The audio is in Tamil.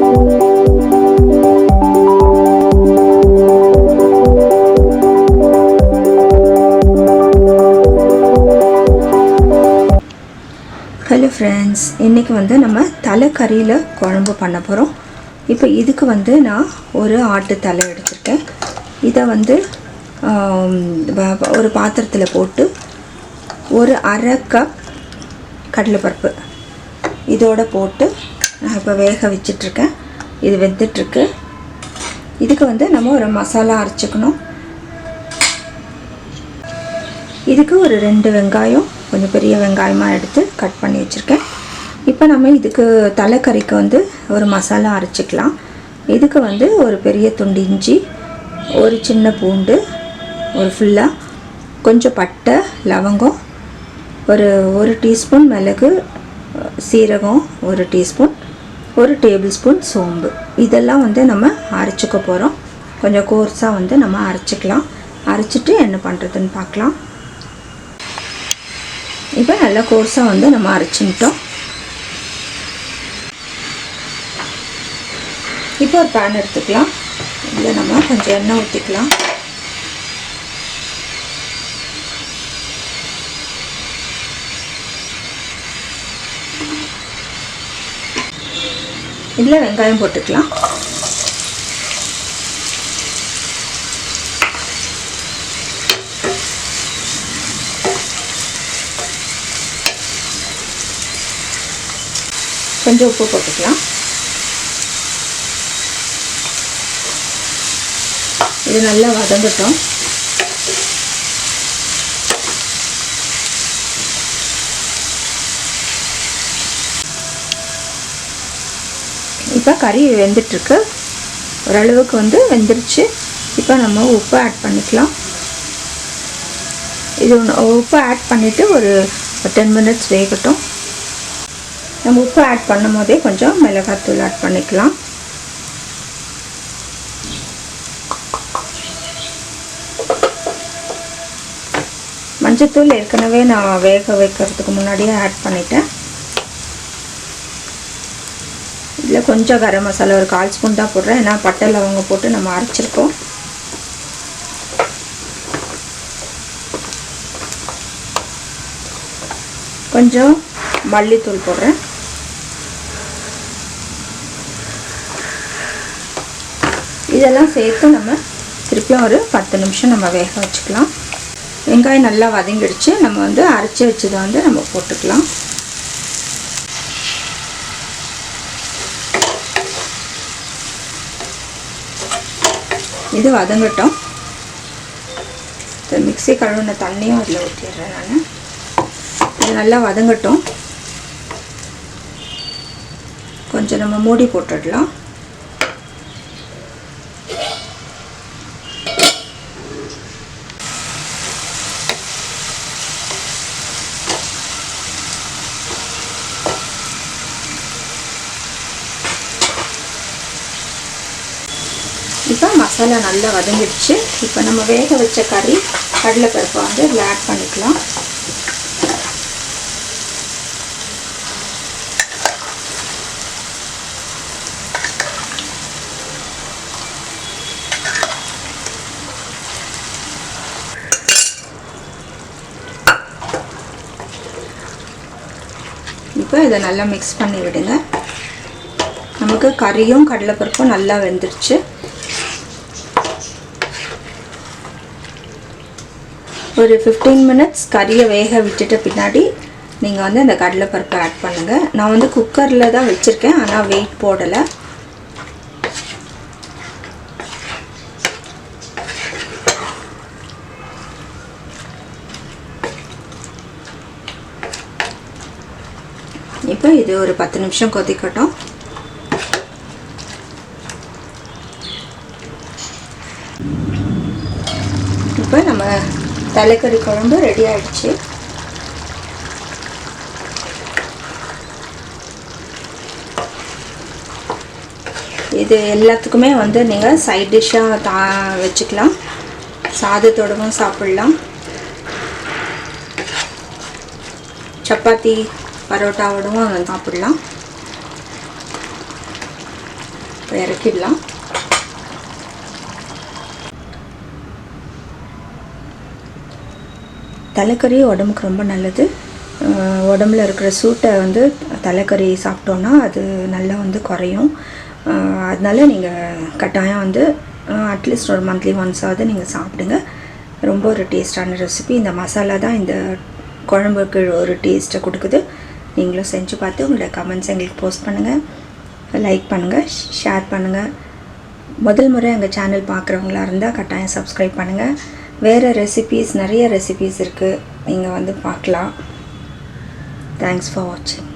ஹலோ ஃப்ரெண்ட்ஸ், இன்றைக்கி வந்து நம்ம தலைக்கறியில் குழம்பு பண்ண போகிறோம். இப்போ இதுக்கு வந்து நான் ஒரு ஆட்டு தலை எடுத்திருக்கேன். இதை வந்து ஒரு பாத்திரத்தில் போட்டு ஒரு அரை கப் கடலைப்பருப்பு இதோடு போட்டு நான் இப்போ வேக வச்சிட்ருக்கேன். இது வெந்துட்டுருக்கு. இதுக்கு வந்து நம்ம ஒரு மசாலா அரைச்சிக்கணும். இதுக்கு ஒரு 2 வெங்காயம், கொஞ்சம் பெரிய வெங்காயமாக எடுத்து கட் பண்ணி வச்சுருக்கேன். இப்போ நம்ம இதுக்கு தலைக்கறிக்கு வந்து ஒரு மசாலா அரைச்சிக்கலாம். இதுக்கு வந்து ஒரு பெரிய துண்டு இஞ்சி, ஒரு சின்ன பூண்டு, ஒரு ஃபுல்லாக கொஞ்சம் பட்டை, லவங்கம், ஒரு டீஸ்பூன் மிளகு, சீரகம் 1 டீஸ்பூன், 1 டேபிள் ஸ்பூன் சோம்பு, இதெல்லாம் வந்து நம்ம அரைச்சிக்க போகிறோம். கொஞ்சம் கோர்ஸாக வந்து நம்ம அரைச்சிக்கலாம். அரைச்சிட்டு என்ன பண்ணுறதுன்னு பார்க்கலாம். இப்போ நல்லா கோர்ஸாக வந்து நம்ம அரைச்சிட்டோம். இப்போ ஒரு பேன் எடுத்துக்கலாம். இதில் நம்ம கொஞ்சம் எண்ணெய் ஊற்றிக்கலாம். இதில் வெங்காயம் போட்டுக்கலாம். கொஞ்சம் உப்பு போட்டுக்கலாம். இது நல்லா வதங்கட்டும். இப்போ கறி வெந்துட்டுருக்கு. ஓரளவுக்கு வந்து வெந்துருச்சு. இப்போ நம்ம உப்பு ஆட் பண்ணிக்கலாம். இது உப்பு ஆட் பண்ணிவிட்டு ஒரு 10 மினிட்ஸ் வேகட்டும். நம்ம உப்பு ஆட் பண்ணும் போதே கொஞ்சம் மிளகாத்தூள் ஆட் பண்ணிக்கலாம். மஞ்சத்தூள் ஏற்கனவே நான் வேக வைக்கிறதுக்கு முன்னாடியே ஆட் பண்ணிட்டேன். இதில் கொஞ்சம் கரம் மசாலா ஒரு 1/4 ஸ்பூன் தான் போடுறேன். ஏன்னா பட்டை லவங்கம் போட்டு நம்ம அரைச்சிருக்கோம். கொஞ்சம் மல்லித்தூள் போடுறேன். இதெல்லாம் சேர்த்து நம்ம திருப்பியும் ஒரு 10 நிமிஷம் நம்ம வேக வச்சுக்கலாம். வெங்காயம் நல்லா வதங்கிடுச்சு. நம்ம வந்து அரைச்சி வச்சதை வந்து நம்ம போட்டுக்கலாம். இது வதங்கட்டும். மிக்ஸி கழுவின தண்ணியும் அதில் ஊற்றிடுறேன் நான். இது நல்லா வதங்கட்டும். கொஞ்சம் நம்ம மூடி போட்டுடலாம். இப்போ மசாலா நல்லா வதங்கிடுச்சு. இப்போ நம்ம வேக வச்ச கறி கடலைப்பருப்பை வந்து இதில் ஆட் பண்ணிக்கலாம். இப்போ இதை நல்லா மிக்ஸ் பண்ணி விடுங்க. நமக்கு கறியும் கடலைப்பருப்பும் நல்லா வெந்துருச்சு. ஒரு 15 மினிட்ஸ் கறியை வேக விட்டுட்ட பின்னாடி நீங்கள் வந்து அந்த கடலைப்பருப்பை ஆட் பண்ணுங்கள். நான் வந்து குக்கரில் தான் வச்சுருக்கேன், ஆனால் வெயிட் போடலை. இப்போ இது ஒரு 10 நிமிஷம் கொதிக்கட்டும். இப்போ நம்ம தலைக்கறி குழம்பு ரெடி ஆயிடுச்சு. இது எல்லாத்துக்குமே வந்து நீங்கள் சைட் டிஷ்ஷாக வச்சுக்கலாம். சாதத்தோடவும் சாப்பிடலாம். சப்பாத்தி பரோட்டாவோடவும் சாப்பிடலாம். இறக்கிடலாம். தலைக்கறி உடம்புக்கு ரொம்ப நல்லது. உடம்புல இருக்கிற சூட்டை வந்து தலைக்கறி சாப்பிட்டோன்னா அது நல்லா வந்து குறையும். அதனால நீங்கள் கட்டாயம் வந்து அட்லீஸ்ட் ஒரு மந்த்லி ஒன்ஸாவது நீங்கள் சாப்பிடுங்க. ரொம்ப ஒரு டேஸ்டான ரெசிபி. இந்த மசாலா தான் இந்த குழம்புக்கு ஒரு டேஸ்ட்டை கொடுக்குது. நீங்களும் செஞ்சு பார்த்து உங்களோட கமெண்ட்ஸ் எங்களுக்கு போஸ்ட் பண்ணுங்கள், லைக் பண்ணுங்கள், ஷேர் பண்ணுங்கள். முதல் முறை எங்கள் சேனல் பார்க்குறவங்களா இருந்தால் கட்டாயம் சப்ஸ்கிரைப் பண்ணுங்கள். வேறு ரெசிபீஸ், நிறைய ரெசிபீஸ் இருக்குது, நீங்கள் வந்து பார்க்கலாம். தேங்க்ஸ் ஃபார் வாட்சிங்.